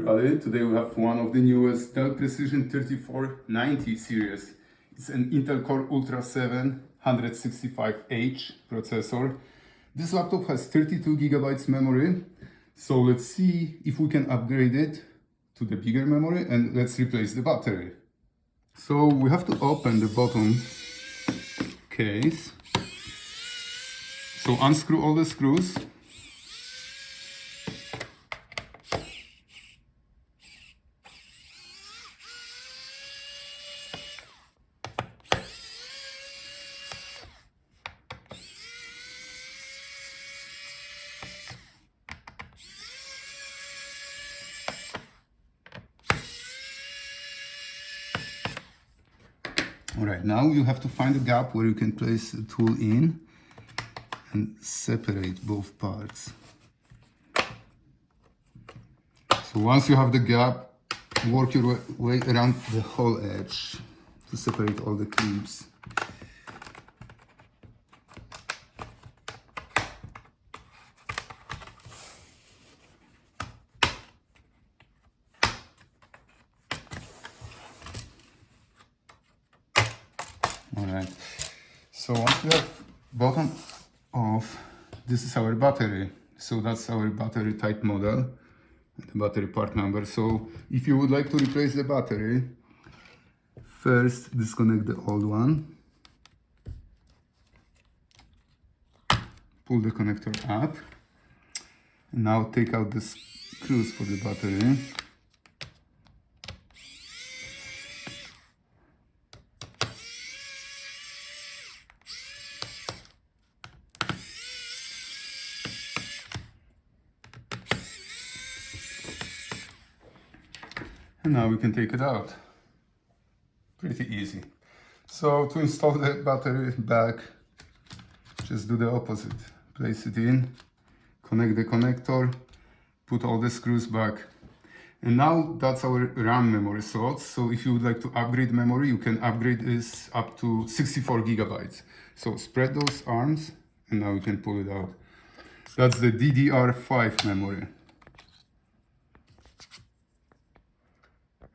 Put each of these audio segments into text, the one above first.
everybody, today we have one of the newest Dell Precision 3490 series. It's an Intel Core Ultra 7 165H processor. This laptop has 32 gigabytes memory, so let's see if we can upgrade it to the bigger memory, and let's replace the battery. So we have to open the bottom case. So unscrew all the screws. Alright, now you have to find a gap where you can place the tool in and separate both parts. So once you have the gap, work your way around the whole edge to separate all the clips. Alright, so once we have bottom off, this is our battery. So that's our battery type model, the battery part number. So if you would like to replace the battery, first disconnect the old one, pull the connector up, and now take out the screws for the battery. And now we can take it out. Pretty easy. So to install the battery back, just do the opposite. Place it in, connect the connector, put all the screws back. And now that's our RAM memory slots. So if you would like to upgrade memory, you can upgrade this up to 64 gigabytes. So spread those arms and now you can pull it out. That's the DDR5 memory.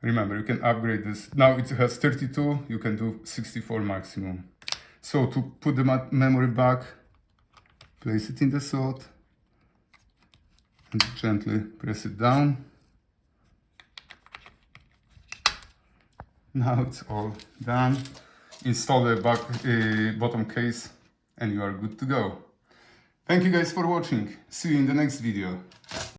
Remember, you can upgrade this. Now it has 32, you can do 64 maximum. So to put the memory back, place it in the slot and gently press it down. Now it's all done. Install the bottom case and you are good to go. Thank you guys for watching. See you in the next video.